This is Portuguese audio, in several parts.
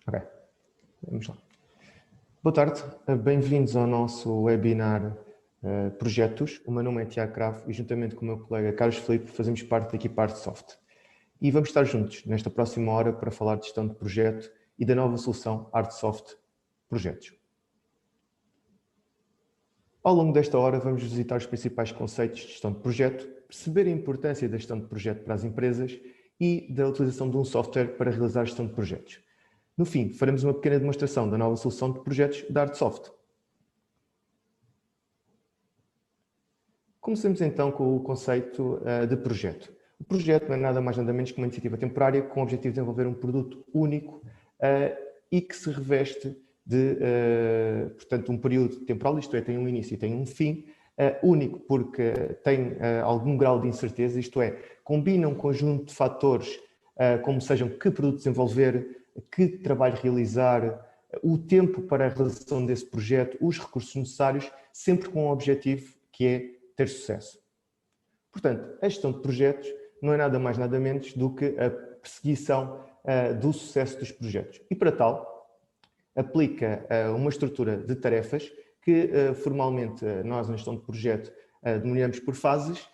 Ok, vamos lá. Boa tarde, bem-vindos ao nosso webinar Projetos. O meu nome é Tiago Cravo e juntamente com o meu colega Carlos Filipe fazemos parte da equipa Artsoft. E vamos estar juntos nesta próxima hora para falar de gestão de projeto e da nova solução Artsoft Projetos. Ao longo desta hora vamos visitar os principais conceitos de gestão de projeto, perceber a importância da gestão de projeto para as empresas e da utilização de um software para realizar a gestão de projetos. No fim, faremos uma pequena demonstração da nova solução de projetos da Artsoft. Comecemos então com o conceito de projeto. O projeto não é nada mais nada menos que uma iniciativa temporária com o objetivo de desenvolver um produto único e que se reveste de, portanto, um período temporal, isto é, tem um início e tem um fim, único porque tem algum grau de incerteza, isto é, combina um conjunto de fatores, como sejam que produto desenvolver, que trabalho realizar, o tempo para a realização desse projeto, os recursos necessários, sempre com um objetivo que é ter sucesso. Portanto, a gestão de projetos não é nada mais nada menos do que a perseguição do sucesso dos projetos. E para tal, aplica uma estrutura de tarefas que formalmente nós na gestão de projeto denominamos por fases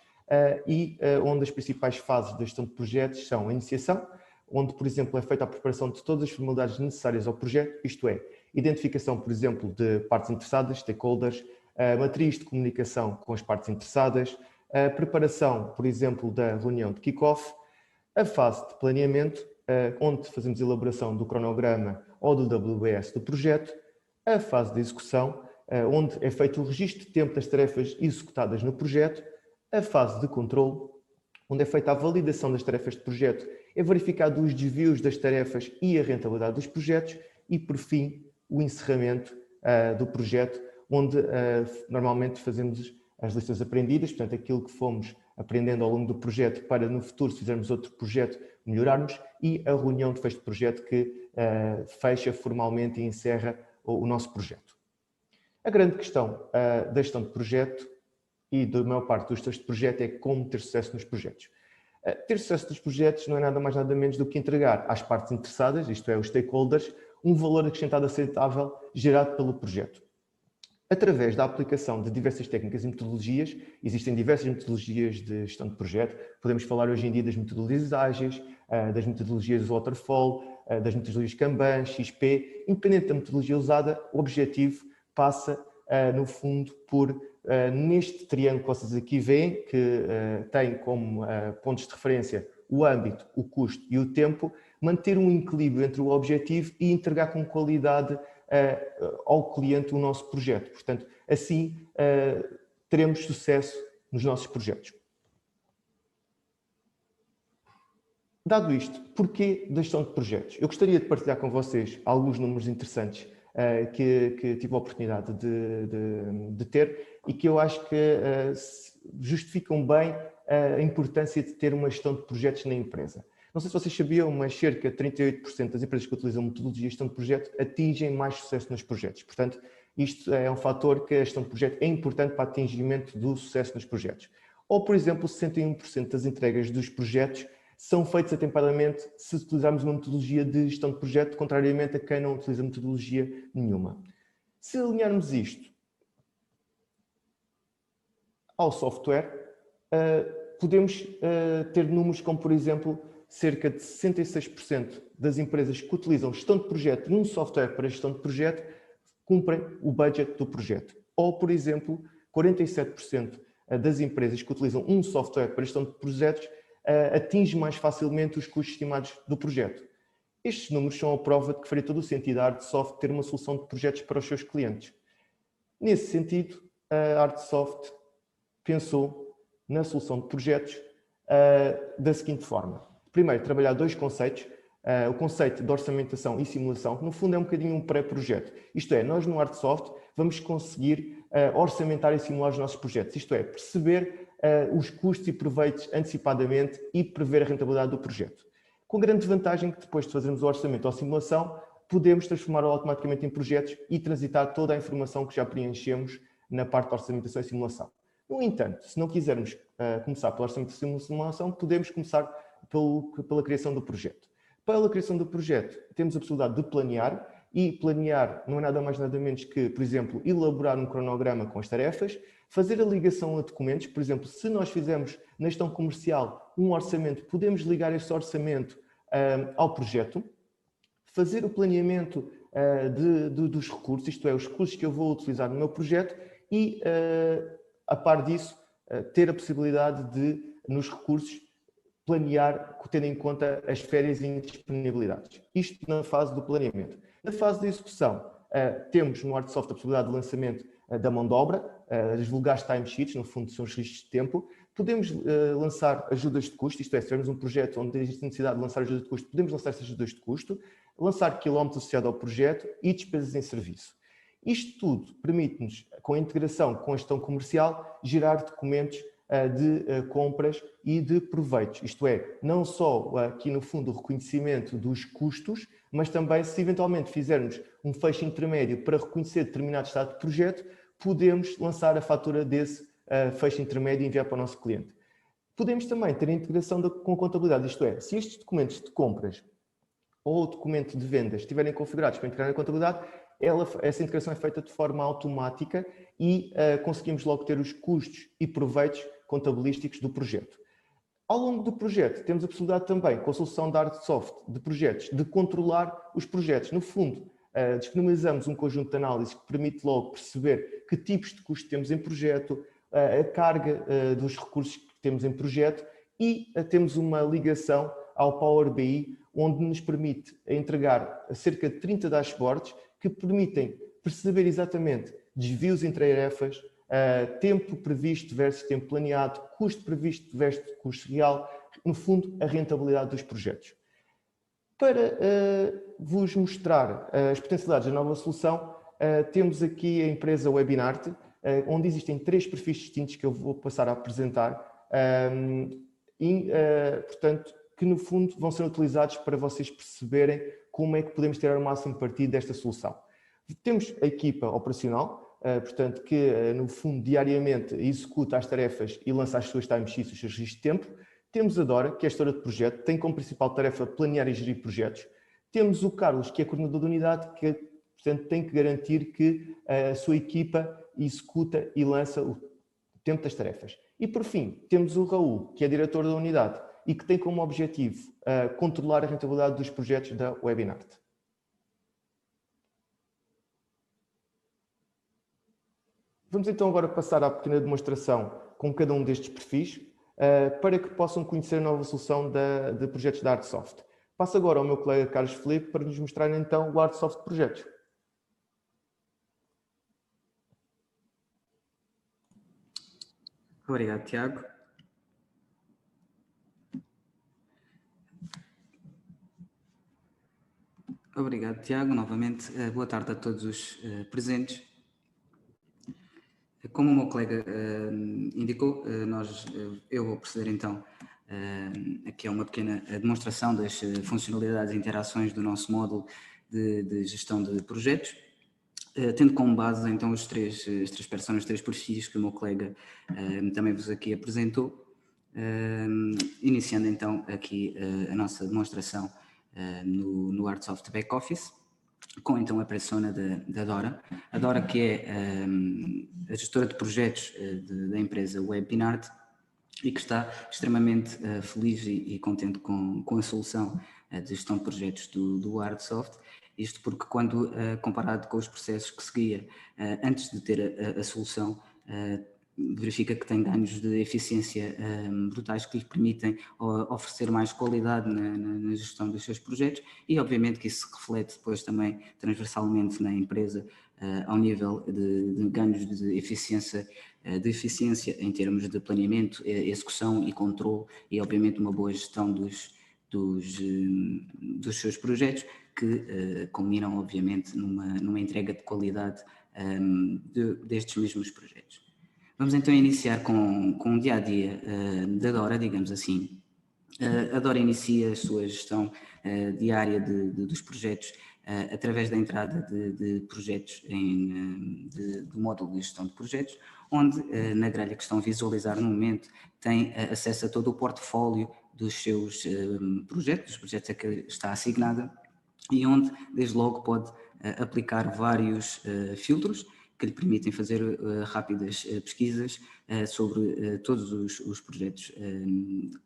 e onde as principais fases da gestão de projetos são a iniciação, onde, por exemplo, é feita a preparação de todas as formalidades necessárias ao projeto, isto é, identificação, por exemplo, de partes interessadas, stakeholders, a matriz de comunicação com as partes interessadas, a preparação, por exemplo, da reunião de kick-off, a fase de planeamento, onde fazemos a elaboração do cronograma ou do WBS do projeto, a fase de execução, onde é feito o registro de tempo das tarefas executadas no projeto, a fase de controle, onde é feita a validação das tarefas de projeto, é verificado os desvios das tarefas e a rentabilidade dos projetos e, por fim, o encerramento do projeto, onde normalmente fazemos as lições aprendidas, portanto, aquilo que fomos aprendendo ao longo do projeto para, no futuro, se fizermos outro projeto, melhorarmos, e a reunião de fecho de projeto que fecha formalmente e encerra o nosso projeto. A grande questão da gestão de projeto e da maior parte dos textos de projeto é como ter sucesso nos projetos. Ter sucesso nos projetos não é nada mais nada menos do que entregar às partes interessadas, isto é, os stakeholders, um valor acrescentado aceitável gerado pelo projeto. Através da aplicação de diversas técnicas e metodologias, existem diversas metodologias de gestão de projeto, podemos falar hoje em dia das metodologias ágeis, das metodologias Waterfall, das metodologias Kanban, XP, independente da metodologia usada, o objetivo passa, no fundo, por, neste triângulo que vocês aqui veem, que tem como pontos de referência o âmbito, o custo e o tempo, manter um equilíbrio entre o objetivo e entregar com qualidade ao cliente o nosso projeto. Portanto, assim teremos sucesso nos nossos projetos. Dado isto, porquê da gestão de projetos? Eu gostaria de partilhar com vocês alguns números interessantes que tive a oportunidade de ter e que eu acho que justificam bem a importância de ter uma gestão de projetos na empresa. Não sei se vocês sabiam, mas cerca de 38% das empresas que utilizam metodologia de gestão de projeto atingem mais sucesso nos projetos. Portanto, isto é um fator que a gestão de projeto é importante para o atingimento do sucesso nos projetos. Ou, por exemplo, 61% das entregas dos projetos são feitos atempadamente se utilizarmos uma metodologia de gestão de projeto, contrariamente a quem não utiliza metodologia nenhuma. Se alinharmos isto ao software, podemos ter números como, por exemplo, cerca de 66% das empresas que utilizam gestão de projeto num software para gestão de projeto cumprem o budget do projeto. Ou, por exemplo, 47% das empresas que utilizam um software para gestão de projetos atingem mais facilmente os custos estimados do projeto. Estes números são a prova de que faria todo o sentido a Artsoft ter uma solução de projetos para os seus clientes. Nesse sentido, a Artsoft pensou na solução de projetos da seguinte forma. Primeiro, trabalhar dois conceitos. O conceito de orçamentação e simulação, que no fundo é um bocadinho um pré-projeto. Isto é, nós no Artsoft vamos conseguir orçamentar e simular os nossos projetos. Isto é, perceber os custos e proveitos antecipadamente e prever a rentabilidade do projeto. Com a grande vantagem que depois de fazermos o orçamento ou a simulação, podemos transformá-lo automaticamente em projetos e transitar toda a informação que já preenchemos na parte de orçamentação e simulação. No entanto, se não quisermos começar pela orçamentação e simulação, podemos começar pela criação do projeto. Para a criação do projeto, temos a possibilidade de planear, e planear não é nada mais nada menos que, por exemplo, elaborar um cronograma com as tarefas, fazer a ligação a documentos. Por exemplo, se nós fizermos na gestão comercial um orçamento, podemos ligar esse orçamento ao projeto, fazer o planeamento dos recursos, isto é, os recursos que eu vou utilizar no meu projeto, e, a par disso, ter a possibilidade de, nos recursos, planear, tendo em conta as férias e indisponibilidades. Isto na fase do planeamento. Na fase de execução, temos no ArtSoft a possibilidade de lançamento da mão de obra, as vulgares timesheets, no fundo são os registros de tempo. Podemos lançar ajudas de custo, isto é, se tivermos um projeto onde existe necessidade de lançar ajudas de custo, podemos lançar essas ajudas de custo, lançar quilómetros associados ao projeto e despesas em serviço. Isto tudo permite-nos, com a integração com a gestão comercial, gerar documentos de compras e de proveitos. Isto é, não só aqui no fundo o reconhecimento dos custos, mas também se eventualmente fizermos um fecho intermédio para reconhecer determinado estado de projeto, podemos lançar a fatura desse fecho intermédio e enviar para o nosso cliente. Podemos também ter a integração com contabilidade, isto é, se estes documentos de compras ou documento de vendas estiverem configurados para integrar na contabilidade, essa integração é feita de forma automática e conseguimos logo ter os custos e proveitos contabilísticos do projeto. Ao longo do projeto, temos a possibilidade também, com a solução da ArtSoft de projetos, de controlar os projetos. No fundo, disponibilizamos um conjunto de análises que permite logo perceber que tipos de custos temos em projeto, a carga dos recursos que temos em projeto, e temos uma ligação ao Power BI, onde nos permite entregar cerca de 30 dashboards que permitem perceber exatamente desvios entre tarefas, tempo previsto versus tempo planeado, custo previsto versus custo real, no fundo, a rentabilidade dos projetos. Para vos mostrar as potencialidades da nova solução, temos aqui a empresa Webinart, onde existem 3 perfis distintos que eu vou passar a apresentar, portanto, que no fundo vão ser utilizados para vocês perceberem como é que podemos tirar o máximo partido desta solução. Temos a equipa operacional, portanto, que no fundo diariamente executa as tarefas e lança as suas timesheets, os seus registros de tempo. Temos a Dora, que é gestora de projeto, tem como principal tarefa planear e gerir projetos. Temos o Carlos, que é coordenador de unidade, que portanto tem que garantir que a sua equipa executa e lança o tempo das tarefas. E por fim, temos o Raul, que é diretor da unidade e que tem como objetivo controlar a rentabilidade dos projetos da Webinart. Vamos então agora passar à pequena demonstração com cada um destes perfis para que possam conhecer a nova solução de projetos da ArtSoft. Passo agora ao meu colega Carlos Filipe para nos mostrar então o ArtSoft Projetos. Obrigado, Tiago. Obrigado, Tiago. Novamente, boa tarde a todos os presentes. Como o meu colega indicou, eu vou proceder então aqui a uma pequena demonstração das funcionalidades e interações do nosso módulo de gestão de projetos, tendo como base então as três personas, os 3 perfis que o meu colega também vos aqui apresentou, iniciando então aqui a nossa demonstração no ArtSoft Back Office, com então a persona da Dora. A Dora, que é a gestora de projetos da empresa Webinart e que está extremamente feliz e contente com a solução de gestão de projetos do ArtSoft. Isto porque quando comparado com os processos que seguia antes de ter a solução, verifica que tem ganhos de eficiência brutais que lhe permitem oferecer mais qualidade na gestão dos seus projetos e obviamente que isso se reflete depois também transversalmente na empresa ao nível de ganhos de eficiência em termos de planeamento, execução e controle e obviamente uma boa gestão dos seus projetos que culminam obviamente numa entrega de qualidade destes mesmos projetos. Vamos então iniciar com o dia-a-dia da Dora, digamos assim. A Dora inicia a sua gestão diária dos projetos através da entrada de projetos do módulo de gestão de projetos, onde na grelha que estão a visualizar no momento tem acesso a todo o portfólio dos seus projetos, dos projetos a que está assignada, e onde, desde logo, pode aplicar vários filtros que lhe permitem fazer rápidas pesquisas sobre todos os projetos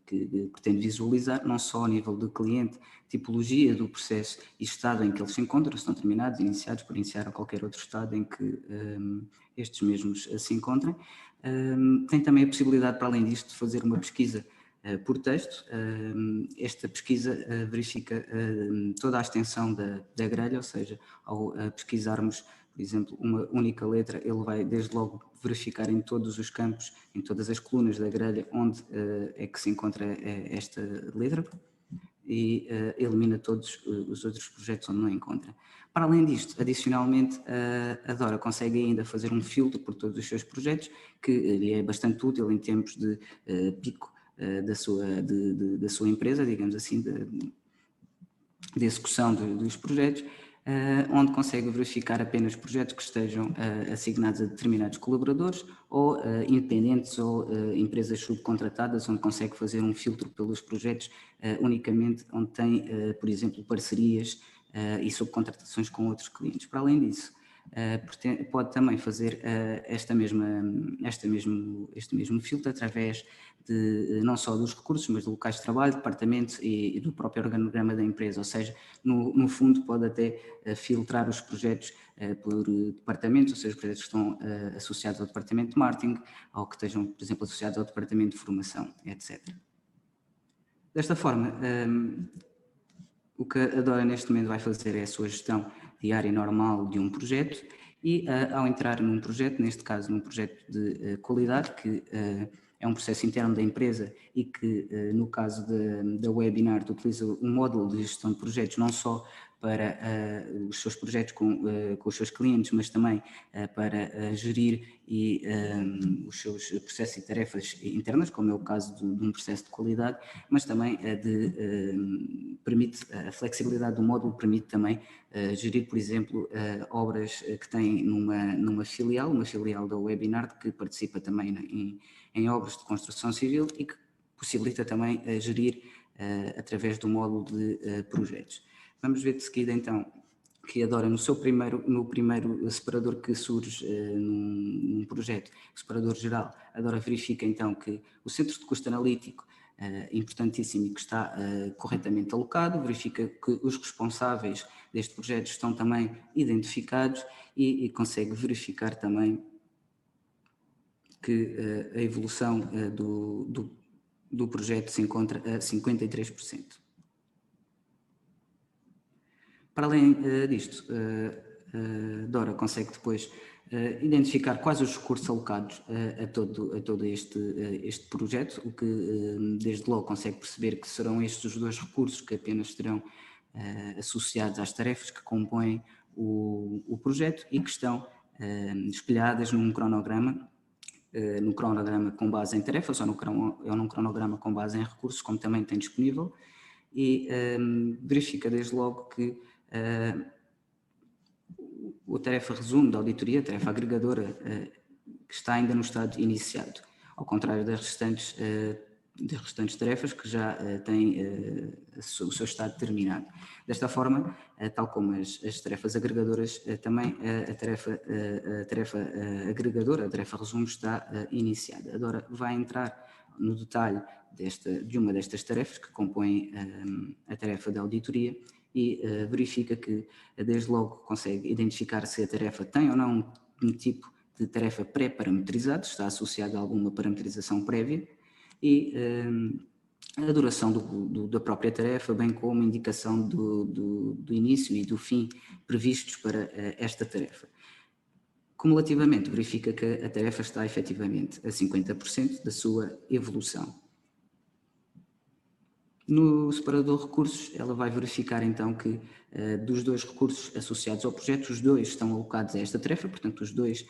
que pretende visualizar, não só a nível do cliente, tipologia do processo e estado em que eles se encontram, se estão terminados, iniciados, por iniciar a qualquer outro estado em que estes mesmos se encontrem. Tem também a possibilidade, para além disto, de fazer uma pesquisa por texto. Esta pesquisa verifica toda a extensão da grelha, ou seja, ao pesquisarmos, por exemplo, uma única letra, ele vai desde logo verificar em todos os campos, em todas as colunas da grelha, onde é que se encontra esta letra, e elimina todos os outros projetos onde não encontra. Para além disto, adicionalmente, a Dora consegue ainda fazer um filtro por todos os seus projetos, que lhe é bastante útil em tempos de pico da sua empresa, digamos assim, de execução dos projetos, onde consegue verificar apenas projetos que estejam assignados a determinados colaboradores ou independentes ou empresas subcontratadas, onde consegue fazer um filtro pelos projetos unicamente onde tem, por exemplo, parcerias e subcontratações com outros clientes. Para além disso, pode também fazer este mesmo filtro através de não só dos recursos, mas de locais de trabalho, departamentos e do próprio organograma da empresa, ou seja, no fundo pode até filtrar os projetos por departamentos, ou seja, os projetos que estão associados ao departamento de marketing ou que estejam, por exemplo, associados ao departamento de formação, etc. Desta forma, o que a Dora neste momento vai fazer é a sua gestão diária normal de um projeto e ao entrar num projeto, neste caso num projeto de qualidade, que é um processo interno da empresa e que no caso da Webinart utiliza um módulo de gestão de projetos não só para os seus projetos com os seus clientes, mas também para gerir os seus processos e tarefas internas, como é o caso de um processo de qualidade, mas também permite, a flexibilidade do módulo permite também gerir, por exemplo, obras que têm numa filial, uma filial da Webinart, que participa também em obras de construção civil e que possibilita também gerir através do módulo de projetos. Vamos ver de seguida então que a Dora no primeiro separador que surge num projeto, o separador geral, a Dora verifica então que o centro de custo analítico importantíssimo e que está corretamente alocado, verifica que os responsáveis deste projeto estão também identificados e consegue verificar também que a evolução do projeto se encontra a 53%. Para além disto, Dora consegue depois identificar quais os recursos alocados a todo este projeto, o que desde logo consegue perceber que serão estes os dois recursos que apenas estarão associados às tarefas que compõem o projeto e que estão espelhadas num cronograma com base em tarefas ou num cronograma com base em recursos, como também tem disponível, e verifica desde logo que a tarefa resumo da auditoria, a tarefa agregadora, que está ainda no estado iniciado, ao contrário das restantes tarefas que já têm o seu estado terminado. Desta forma, tal como as tarefas agregadoras, também a tarefa agregadora, a tarefa resumo, está iniciada. Agora vai entrar no detalhe de uma destas tarefas que compõem a tarefa da auditoria e verifica que desde logo consegue identificar se a tarefa tem ou não um tipo de tarefa pré-parametrizado, está associada a alguma parametrização prévia, e a duração da própria tarefa, bem como a indicação do início e do fim previstos para esta tarefa. Cumulativamente, verifica que a tarefa está efetivamente a 50% da sua evolução. No separador recursos, ela vai verificar então que dos dois recursos associados ao projeto, os dois estão alocados a esta tarefa, portanto os dois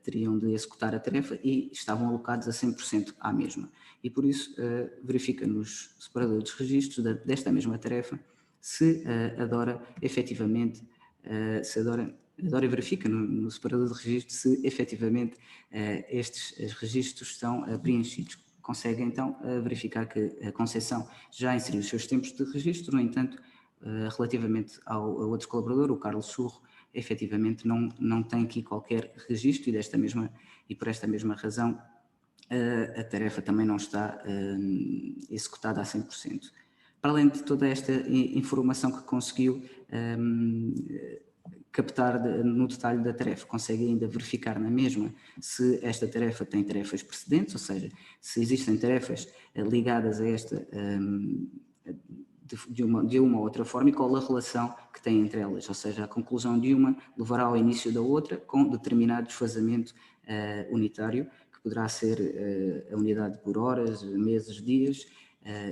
teriam de executar a tarefa e estavam alocados a 100% à mesma. E por isso verifica nos separadores de registros desta mesma tarefa se a Dora efetivamente, a Dora verifica no separador de registros se efetivamente estes registros estão preenchidos. consegue então verificar que a Conceição já inseriu os seus tempos de registro. No entanto, relativamente ao outro colaborador, o Carlos Churro, efetivamente não tem aqui qualquer registro e por esta mesma razão a tarefa também não está executada a 100%. Para além de toda esta informação que conseguiu captar no detalhe da tarefa, consegue ainda verificar na mesma se esta tarefa tem tarefas precedentes, ou seja, se existem tarefas ligadas a esta de uma ou outra forma e qual a relação que tem entre elas, ou seja, a conclusão de uma levará ao início da outra com determinado desfazamento unitário, que poderá ser a unidade por horas, meses, dias.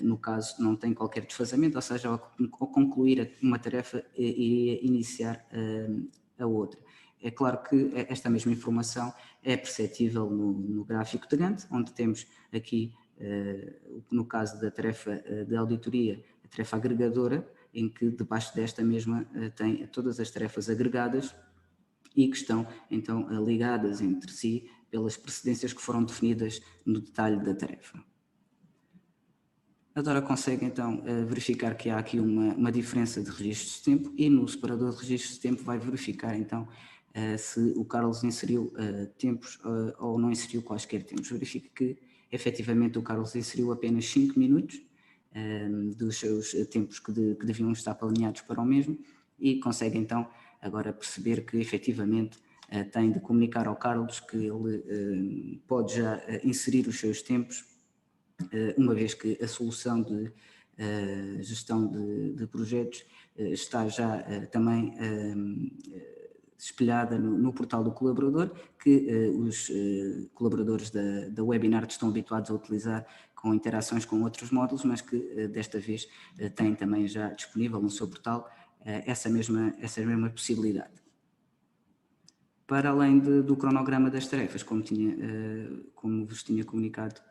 No caso, não tem qualquer desfazamento, ou seja, ao concluir uma tarefa iria iniciar a outra. É claro que esta mesma informação é perceptível no gráfico de Gantt, onde temos aqui, no caso da tarefa de auditoria, a tarefa agregadora, em que debaixo desta mesma tem todas as tarefas agregadas e que estão então ligadas entre si pelas precedências que foram definidas no detalhe da tarefa. A Dora consegue então verificar que há aqui uma diferença de registros de tempo e no separador de registros de tempo vai verificar então se o Carlos inseriu tempos ou não inseriu quaisquer tempos. Verifica que efetivamente o Carlos inseriu apenas 5 minutos dos seus tempos que deviam estar planeados para o mesmo e consegue então agora perceber que efetivamente tem de comunicar ao Carlos que ele pode já inserir os seus tempos, uma vez que a solução de gestão de projetos está já também espelhada no portal do colaborador, que os colaboradores da Webinar estão habituados a utilizar com interações com outros módulos, mas que desta vez têm também já disponível no seu portal essa mesma possibilidade. Para além do cronograma das tarefas, como vos tinha comunicado,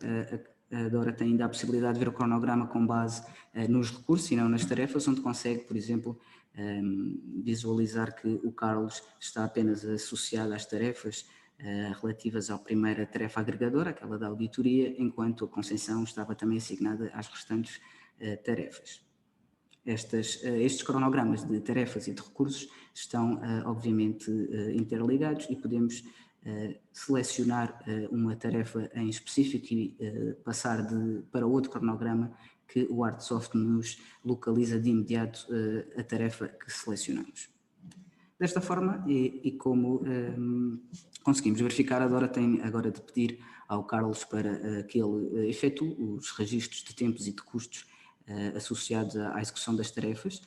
a Dora tem ainda a possibilidade de ver o cronograma com base nos recursos e não nas tarefas, onde consegue, por exemplo, visualizar que o Carlos está apenas associado às tarefas relativas à primeira tarefa agregadora, aquela da auditoria, enquanto a Conceição estava também assignada às restantes tarefas. Estes cronogramas de tarefas e de recursos estão obviamente interligados e podemos selecionar uma tarefa em específico e passar para outro cronograma que o Artsoft nos localiza de imediato a tarefa que selecionamos. Desta forma, e como conseguimos verificar, a Dora tem agora de pedir ao Carlos para que ele efetue os registros de tempos e de custos associados à execução das tarefas,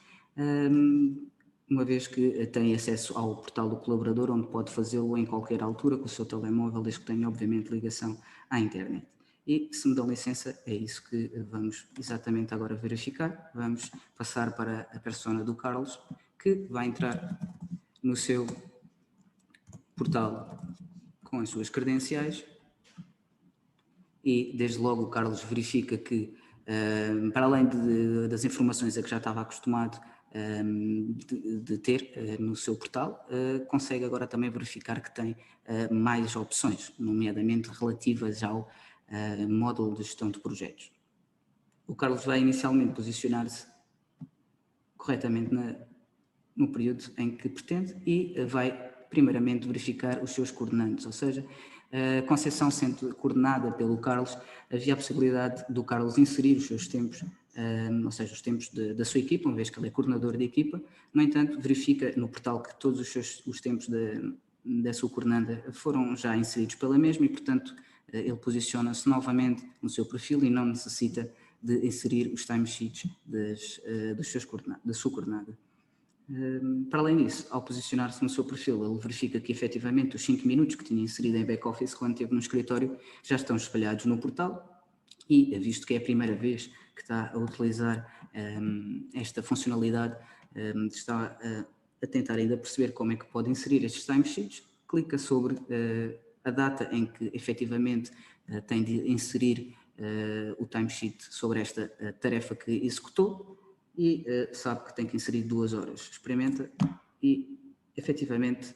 uma vez que tem acesso ao portal do colaborador, onde pode fazê-lo em qualquer altura com o seu telemóvel, desde que tenha obviamente ligação à internet. E, se me dão licença, é isso que vamos exatamente agora verificar. Vamos passar para a persona do Carlos, que vai entrar no seu portal com as suas credenciais e, desde logo, o Carlos verifica que, para além das informações a que já estava acostumado de ter no seu portal, consegue agora também verificar que tem mais opções, nomeadamente relativas ao módulo de gestão de projetos. O Carlos vai inicialmente posicionar-se corretamente no período em que pretende e vai primeiramente verificar os seus coordenantes, ou seja, a Conceição sendo coordenada pelo Carlos, havia a possibilidade do Carlos inserir os seus tempos, ou seja, os tempos da sua equipa, uma vez que ele é coordenador de equipa. No entanto, verifica no portal que todos os tempos da sua coordenanda foram já inseridos pela mesma e, portanto, ele posiciona-se novamente no seu perfil e não necessita de inserir os timesheets da sua coordenada. Para além disso, ao posicionar-se no seu perfil, ele verifica que efetivamente os 5 minutos que tinha inserido em back-office quando esteve no escritório já estão espalhados no portal e, visto que é a primeira vez que está a utilizar esta funcionalidade, está a tentar ainda perceber como é que pode inserir estes timesheets, clica sobre a data em que efetivamente tem de inserir o timesheet sobre esta tarefa que executou e sabe que tem que inserir 2 horas. Experimenta e efetivamente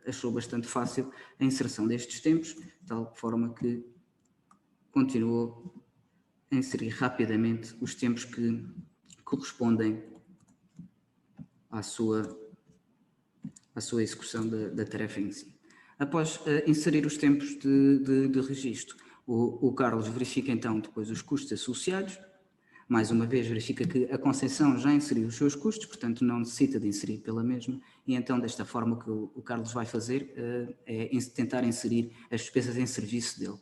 achou bastante fácil a inserção destes tempos, de tal forma que continuou a inserir rapidamente os tempos que correspondem à sua execução da tarefa em si. Após inserir os tempos de registro, o Carlos verifica então depois os custos associados. Mais uma vez verifica que a Conceição já inseriu os seus custos, portanto não necessita de inserir pela mesma, e então desta forma o que o Carlos vai fazer é tentar inserir as despesas em serviço dele.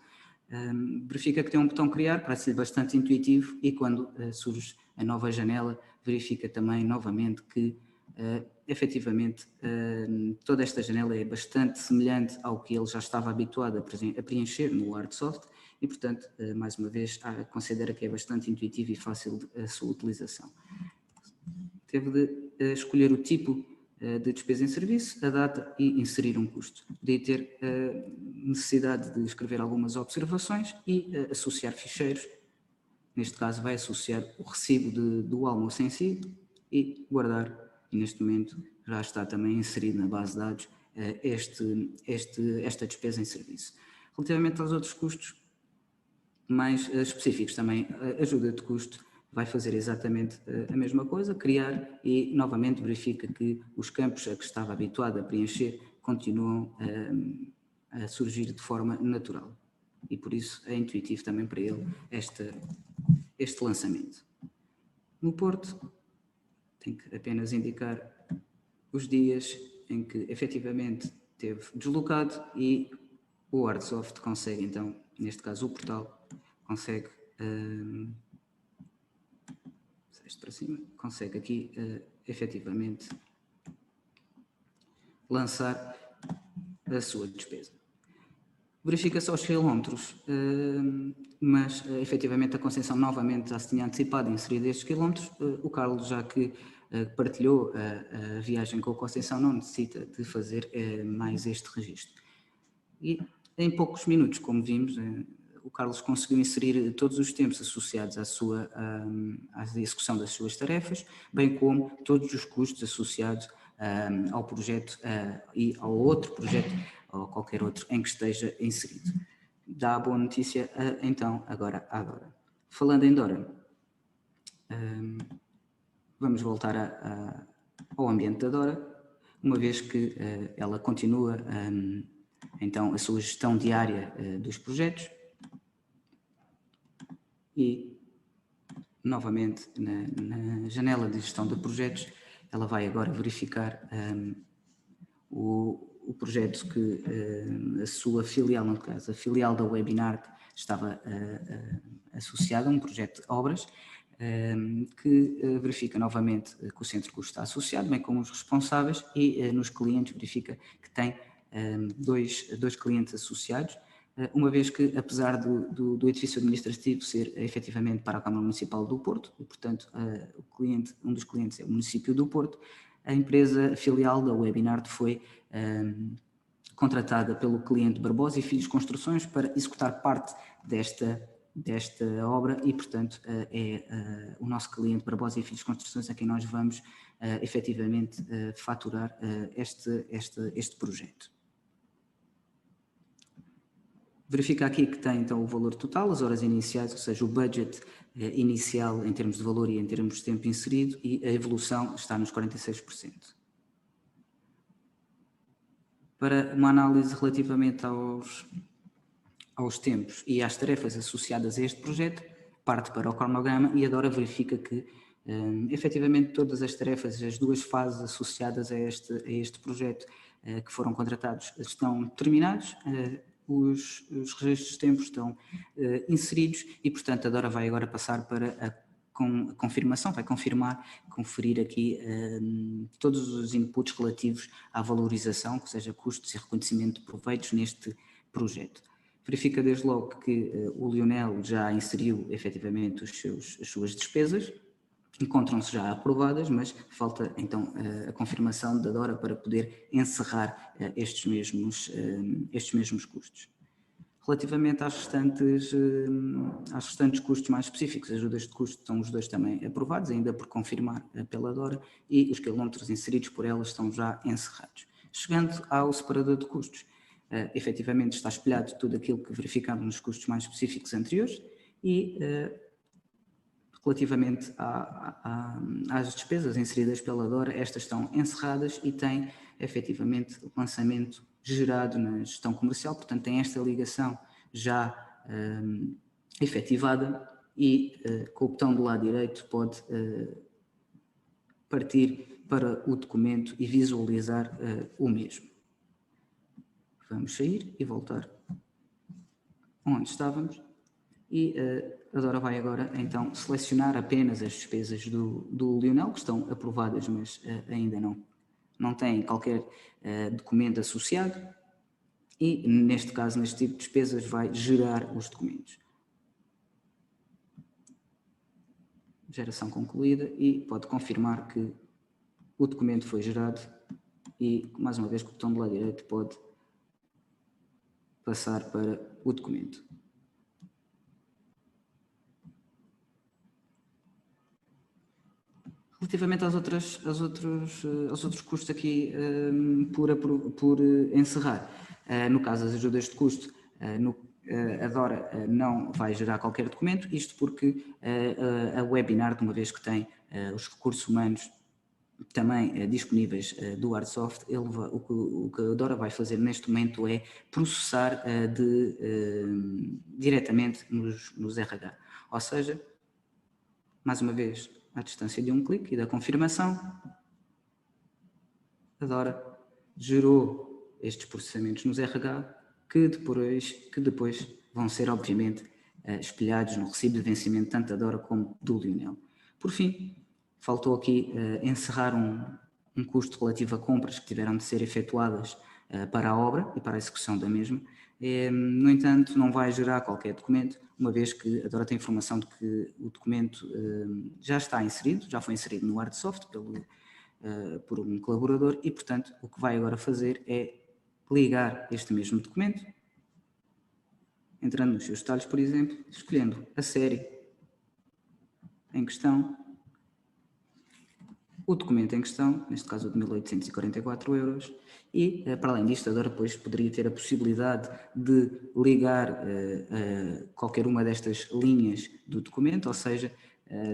Verifica que tem um botão criar, parece-lhe bastante intuitivo, e quando surge a nova janela, verifica também novamente que efetivamente toda esta janela é bastante semelhante ao que ele já estava habituado a preencher no Artsoft, e portanto, mais uma vez, considera que é bastante intuitivo e fácil a sua utilização. Teve de escolher o tipo de despesa em serviço, a data e inserir um custo. Podia ter necessidade de escrever algumas observações e associar ficheiros. Neste caso vai associar o recibo do almoço em si e guardar, e neste momento já está também inserido na base de dados esta despesa em serviço. Relativamente aos outros custos mais específicos, também a ajuda de custo vai fazer exatamente a mesma coisa, criar, e novamente verifica que os campos a que estava habituado a preencher continuam a surgir de forma natural, e por isso é intuitivo também para ele este lançamento. No Porto, tem que apenas indicar os dias em que efetivamente teve deslocado, e o Artsoft consegue então, neste caso o portal, consegue para cima, consegue aqui efetivamente lançar a sua despesa. Verifica só os quilómetros, mas efetivamente a Conceição novamente já se tinha antecipado em inserir estes quilómetros. O Carlos, já que partilhou a viagem com a Conceição, não necessita de fazer mais este registro. E em poucos minutos, como vimos, o Carlos conseguiu inserir todos os tempos associados à execução das suas tarefas, bem como todos os custos associados ao projeto e ao outro projeto ou qualquer outro em que esteja inserido. Dá a boa notícia então agora à Dora. Falando em Dora, vamos voltar ao ambiente da Dora, uma vez que ela continua então a sua gestão diária dos projetos. E, novamente, na janela de gestão de projetos, ela vai agora verificar o projeto que a sua filial, no caso, a filial da Webinart, estava associada a um projeto de obras, que verifica novamente que o centro de custo está associado, bem como os responsáveis, e nos clientes verifica que tem dois clientes associados, uma vez que, apesar do edifício administrativo ser efetivamente para a Câmara Municipal do Porto, e portanto um dos clientes é o município do Porto, a empresa filial da Webinart foi contratada pelo cliente Barbosa e Filhos Construções para executar parte desta obra, e portanto é o nosso cliente Barbosa e Filhos Construções a quem nós vamos efetivamente faturar este projeto. Verifica aqui que tem então o valor total, as horas iniciais, ou seja, o budget inicial em termos de valor e em termos de tempo inserido, e a evolução está nos 46%. Para uma análise relativamente aos tempos e às tarefas associadas a este projeto, parte para o cronograma e agora verifica que efetivamente todas as tarefas, as duas fases associadas a este projeto que foram contratados estão terminados. Os registros de tempos estão inseridos e, portanto, a Dora vai agora passar para a confirmação, vai conferir aqui todos os inputs relativos à valorização, ou seja, custos e reconhecimento de proveitos neste projeto. Verifica desde logo que o Lionel já inseriu efetivamente as suas despesas, encontram-se já aprovadas, mas falta então a confirmação da Dora para poder encerrar estes mesmos custos. Relativamente aos restantes custos mais específicos, as ajudas de custo estão os dois também aprovados, ainda por confirmar pela Dora, e os quilómetros inseridos por elas estão já encerrados. Chegando ao separador de custos, efetivamente está espelhado tudo aquilo que verificamos nos custos mais específicos anteriores e relativamente às despesas inseridas pela DORA, estas estão encerradas e têm efetivamente o lançamento gerado na gestão comercial, portanto tem esta ligação já efetivada e com o botão do lado direito pode partir para o documento e visualizar o mesmo. Vamos sair e voltar onde estávamos e a Dora vai agora então selecionar apenas as despesas do Lionel, que estão aprovadas, mas ainda não têm qualquer documento associado e neste caso, neste tipo de despesas, vai gerar os documentos. Geração concluída e pode confirmar que o documento foi gerado e, mais uma vez, com o botão do lado direito pode passar para o documento. Relativamente aos outros custos aqui por encerrar, no caso das ajudas de custo, a Dora não vai gerar qualquer documento, isto porque a webinar, de uma vez que tem os recursos humanos também disponíveis do Artsoft, o que a Dora vai fazer neste momento é processar diretamente nos RH. Ou seja, mais uma vez, à distância de um clique e da confirmação, a Dora gerou estes processamentos nos RH que depois vão ser, obviamente, espelhados no recibo de vencimento tanto da Dora como do Lionel. Por fim, faltou aqui encerrar um custo relativo a compras que tiveram de ser efetuadas para a obra e para a execução da mesma. No entanto, não vai gerar qualquer documento, uma vez que a Dora tem informação de que o documento já está inserido, já foi inserido no Artsoft por um colaborador e, portanto, o que vai agora fazer é ligar este mesmo documento, entrando nos seus detalhes, por exemplo, escolhendo a série em questão, o documento em questão, neste caso o de 1.844 euros, e para além disto a Dora depois poderia ter a possibilidade de ligar qualquer uma destas linhas do documento, ou seja,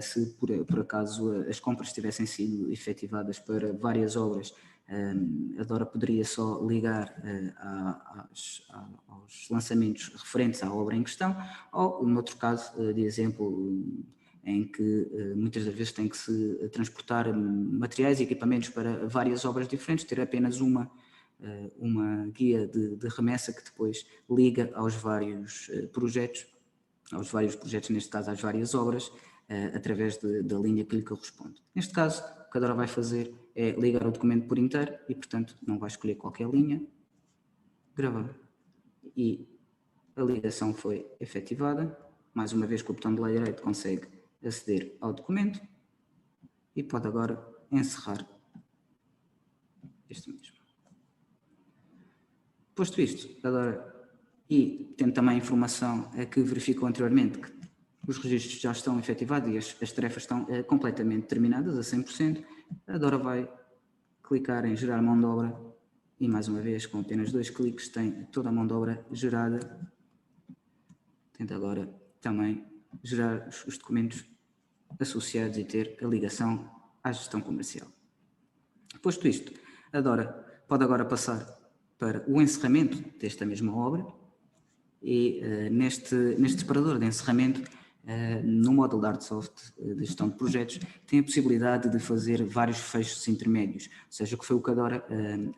se por acaso as compras tivessem sido efetivadas para várias obras, a Dora poderia só ligar aos lançamentos referentes à obra em questão, ou, no outro caso de exemplo, em que muitas das vezes tem que se transportar materiais e equipamentos para várias obras diferentes, ter apenas uma guia de remessa que depois liga aos vários projetos, neste caso às várias obras, através da linha que lhe corresponde. Neste caso, o que a Dora vai fazer é ligar o documento por inteiro e, portanto, não vai escolher qualquer linha, gravar. E a ligação foi efetivada. Mais uma vez, com o botão do lado direito consegue aceder ao documento e pode agora encerrar este mesmo. Posto isto, agora, e tendo também a informação que verificou anteriormente que os registros já estão efetivados e as tarefas estão completamente terminadas a 100%, a Dora vai clicar em gerar mão de obra e, mais uma vez, com apenas 2 cliques, tem toda a mão de obra gerada. Tenta agora também gerar os documentos associados e ter a ligação à gestão comercial. Posto isto, a Dora pode agora passar para o encerramento desta mesma obra e neste separador de encerramento, no módulo da Artsoft de gestão de projetos, tem a possibilidade de fazer vários fechos intermédios, ou seja, o que foi o que a Dora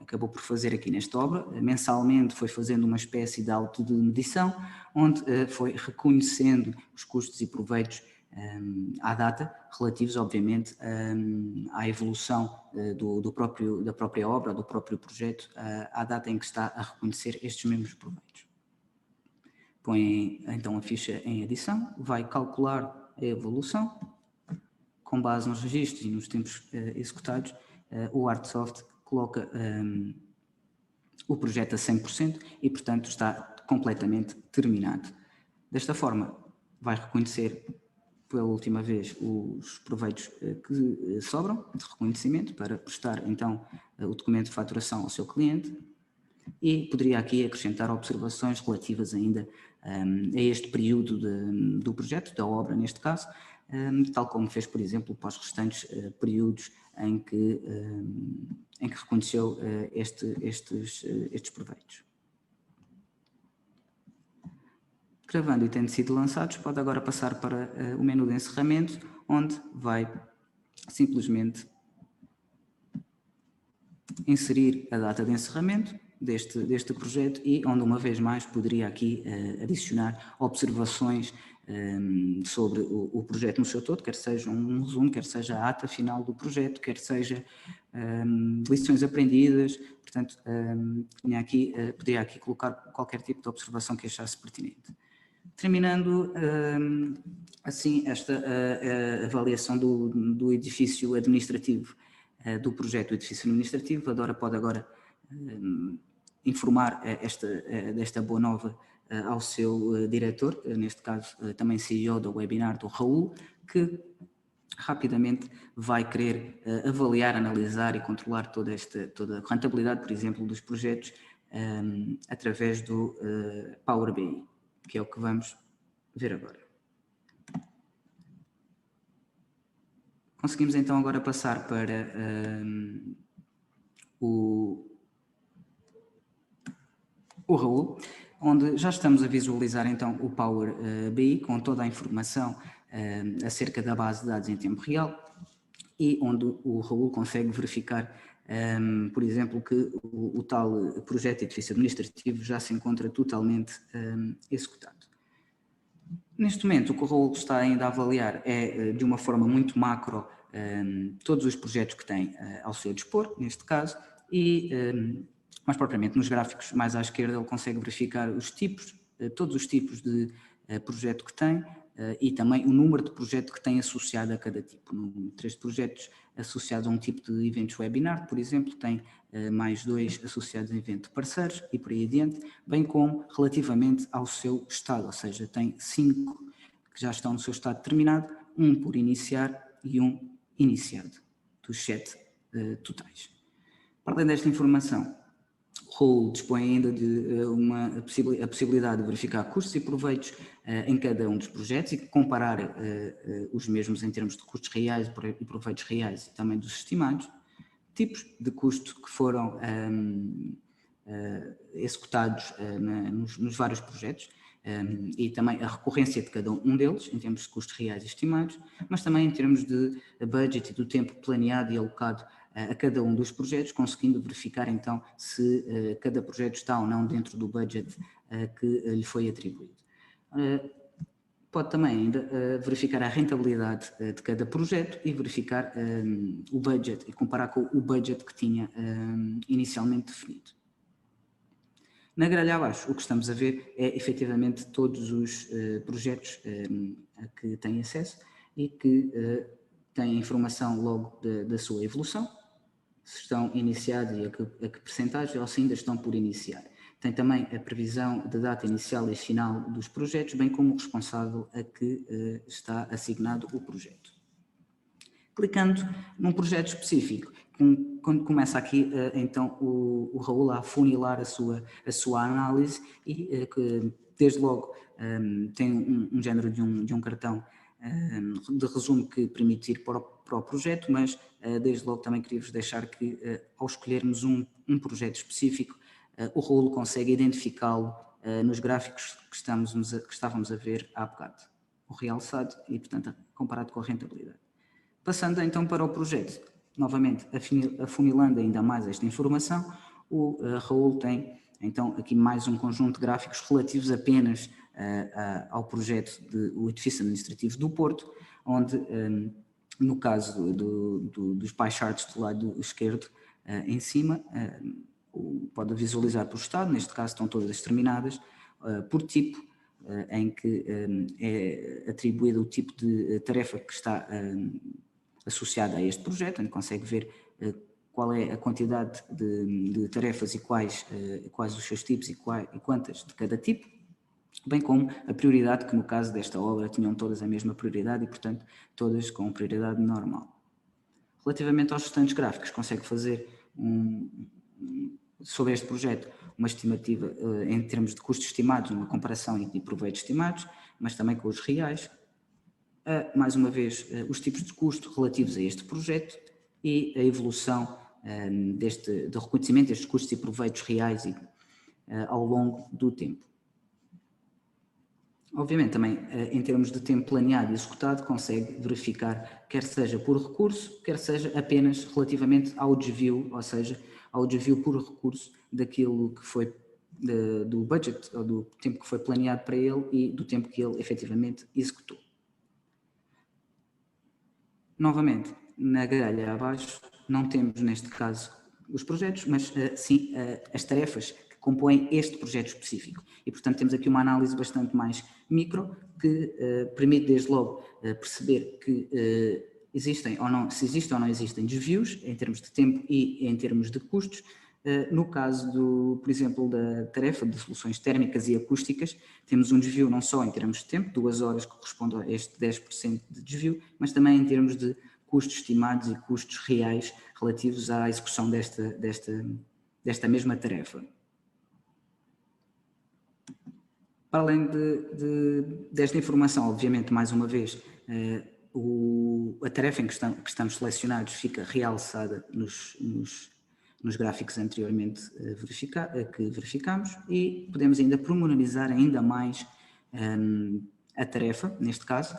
acabou por fazer aqui nesta obra. Mensalmente foi fazendo uma espécie de auto de medição, onde foi reconhecendo os custos e proveitos à data, relativos obviamente à evolução da própria obra, do próprio projeto, à data em que está a reconhecer estes mesmos proveitos. Põe então a ficha em adição, vai calcular a evolução, com base nos registros e nos tempos executados, o Artsoft coloca o projeto a 100% e, portanto, está completamente terminado. Desta forma, vai reconhecer pela última vez os proveitos que sobram de reconhecimento para prestar então o documento de faturação ao seu cliente E poderia aqui acrescentar observações relativas ainda a este período do projeto, da obra neste caso, tal como fez, por exemplo, para os restantes períodos em que reconheceu estes proveitos. Gravando e tendo sido lançados, pode agora passar para o menu de encerramento, onde vai simplesmente inserir a data de encerramento deste projeto e onde uma vez mais poderia aqui adicionar observações sobre o projeto no seu todo, quer seja um resumo, quer seja a ata final do projeto, quer seja lições aprendidas, portanto poderia aqui colocar qualquer tipo de observação que achasse pertinente. Terminando assim esta avaliação do edifício administrativo, do projeto do edifício administrativo, a Dora pode agora informar desta boa nova ao seu diretor, neste caso também CEO do webinar, do Raul, que rapidamente vai querer avaliar, analisar e controlar toda a rentabilidade, por exemplo, dos projetos através do Power BI, que é o que vamos ver agora. Conseguimos então agora passar para o Raul, onde já estamos a visualizar então o Power BI com toda a informação acerca da base de dados em tempo real e onde o Raul consegue verificar, por exemplo, que o tal projeto de edifício administrativo já se encontra totalmente executado. Neste momento, o que o Raul está ainda a avaliar é, de uma forma muito macro, todos os projetos que tem ao seu dispor, neste caso, e mais propriamente nos gráficos mais à esquerda ele consegue verificar os tipos, todos os tipos de projeto que tem e também o número de projeto que tem associado a cada tipo. No 3 projetos associados a um tipo de eventos webinar, por exemplo, tem mais 2 associados a evento de parceiros e por aí adiante, bem como relativamente ao seu estado, ou seja, tem 5 que já estão no seu estado terminado, 1 por iniciar e 1 iniciado, dos 7 totais. Para além desta informação, o Raul dispõe ainda de a possibilidade de verificar custos e proveitos em cada um dos projetos e comparar os mesmos em termos de custos reais e proveitos reais e também dos estimados, tipos de custo que foram executados nos vários projetos e também a recorrência de cada um deles em termos de custos reais e estimados, mas também em termos de budget e do tempo planeado e alocado a cada um dos projetos, conseguindo verificar então se cada projeto está ou não dentro do budget que lhe foi atribuído. Pode também ainda verificar a rentabilidade de cada projeto e verificar o budget e comparar com o budget que tinha inicialmente definido. Na grelha abaixo, o que estamos a ver é efetivamente todos os projetos a que tem acesso e que têm informação logo da sua evolução, se estão iniciados e a que percentagem ou se ainda estão por iniciar. Tem também a previsão da data inicial e final dos projetos, bem como o responsável a que está assignado o projeto. Clicando num projeto específico, quando começa aqui então o Raul a afunilar a sua análise e que desde logo tem um género de um cartão de resumo que permite ir para o projeto, mas desde logo também queria-vos deixar que ao escolhermos um projeto específico, o Raul consegue identificá-lo nos gráficos que estávamos a ver há bocado, o realçado e, portanto, comparado com a rentabilidade. Passando então para o projeto, novamente afunilando ainda mais esta informação, o Raul tem então aqui mais um conjunto de gráficos relativos apenas ao projeto do edifício administrativo do Porto, onde no caso dos pie charts do lado esquerdo em cima, pode visualizar por estado, neste caso estão todas determinadas por tipo, em que é atribuído o tipo de tarefa que está associada a este projeto, onde consegue ver qual é a quantidade de tarefas e quais os seus tipos e quantas de cada tipo, bem como a prioridade, que no caso desta obra tinham todas a mesma prioridade e, portanto, todas com prioridade normal. Relativamente aos restantes gráficos, consegue fazer sobre este projeto uma estimativa em termos de custos estimados, uma comparação e proveitos estimados, mas também com os reais. Mais uma vez, os tipos de custo relativos a este projeto e a evolução do reconhecimento destes custos e proveitos reais ao longo do tempo. Obviamente, também, em termos de tempo planeado e executado, consegue verificar, quer seja por recurso, quer seja apenas relativamente ao desvio, ou seja, ao desvio por recurso daquilo que foi do budget, ou do tempo que foi planeado para ele e do tempo que ele efetivamente executou. Novamente, na grelha abaixo, não temos neste caso os projetos, mas sim as tarefas que compõem este projeto específico. E, portanto, temos aqui uma análise bastante mais micro que permite, desde logo, perceber que existem ou não, se existem ou não existem desvios em termos de tempo e em termos de custos. No caso, por exemplo, da tarefa de soluções térmicas e acústicas, temos um desvio não só em termos de tempo, 2 horas que corresponde a este 10% de desvio, mas também em termos de custos estimados e custos reais relativos à execução desta mesma tarefa. Para além desta informação, obviamente, mais uma vez, a tarefa em que estamos selecionados fica realçada nos gráficos anteriormente que verificamos e podemos ainda pormenorizar ainda mais a tarefa, neste caso,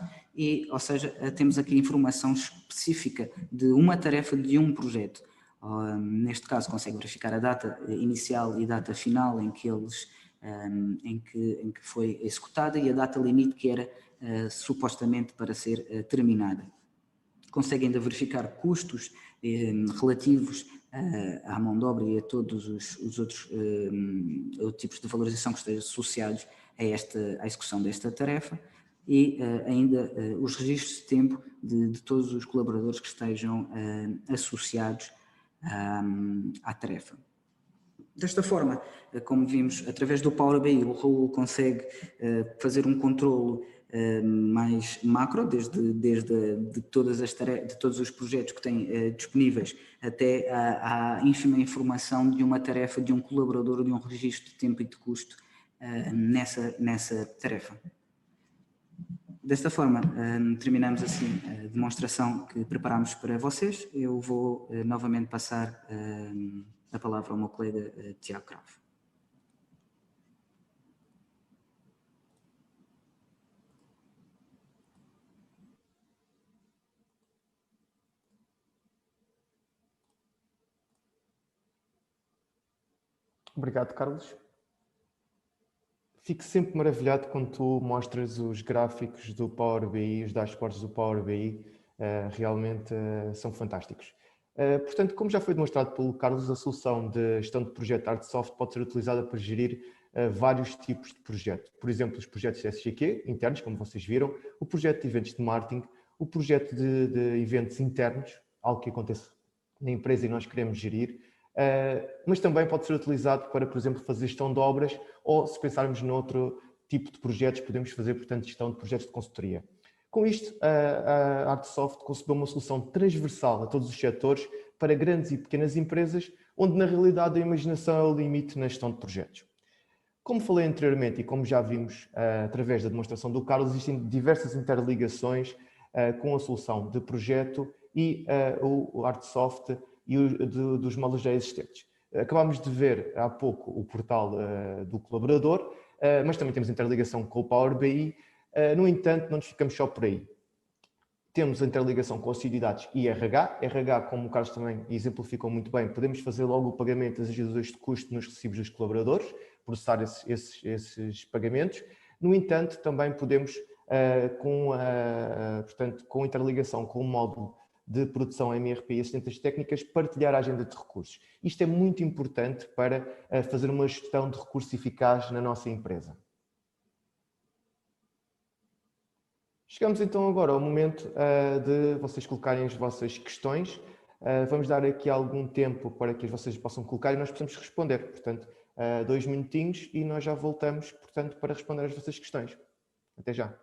ou seja, temos aqui informação específica de uma tarefa de um projeto. Neste caso, consegue verificar a data inicial e data final em que foi executada e a data limite que era supostamente para ser terminada. Consegue ainda verificar custos relativos à mão de obra e a todos os outros tipos de valorização que estejam associados à execução desta tarefa e ainda os registros de tempo de todos os colaboradores que estejam associados à tarefa. Desta forma, como vimos, através do Power BI, o Raul consegue fazer um controlo mais macro, de todas as tarefas, de todos os projetos que tem disponíveis, até à ínfima informação de uma tarefa de um colaborador, de um registro de tempo e de custo nessa tarefa. Desta forma, terminamos assim a demonstração que preparámos para vocês. Eu vou novamente passar a palavra ao meu colega Tiago Cravo. Obrigado, Carlos. Fico sempre maravilhado quando tu mostras os gráficos do Power BI, os dashboards do Power BI, realmente são fantásticos. Portanto, como já foi demonstrado pelo Carlos, a solução de gestão de projeto Artsoft pode ser utilizada para gerir vários tipos de projetos. Por exemplo, os projetos SGQ internos, como vocês viram, o projeto de eventos de marketing, o projeto de eventos internos, algo que acontece na empresa e nós queremos gerir, mas também pode ser utilizado para, por exemplo, fazer gestão de obras ou, se pensarmos noutro tipo de projetos, podemos fazer, portanto, gestão de projetos de consultoria. Com isto, a Artsoft concebeu uma solução transversal a todos os setores para grandes e pequenas empresas, onde, na realidade, a imaginação é o limite na gestão de projetos. Como falei anteriormente e como já vimos através da demonstração do Carlos, existem diversas interligações com a solução de projeto e o Artsoft e dos módulos já existentes. Acabámos de ver há pouco o portal do colaborador, mas também temos interligação com o Power BI. No entanto, não nos ficamos só por aí. Temos a interligação com assiduidades e RH, como o Carlos também exemplificou muito bem, podemos fazer logo o pagamento das ajudas de custo nos recibos dos colaboradores, processar esses pagamentos. No entanto, também podemos, com interligação com o módulo de produção MRP e assistências técnicas, partilhar a agenda de recursos. Isto é muito importante para fazer uma gestão de recursos eficaz na nossa empresa. Chegamos então agora ao momento de vocês colocarem as vossas questões. Vamos dar aqui algum tempo para que vocês possam colocar e nós possamos responder. Portanto, 2 minutinhos e nós já voltamos, portanto, para responder às vossas questões. Até já.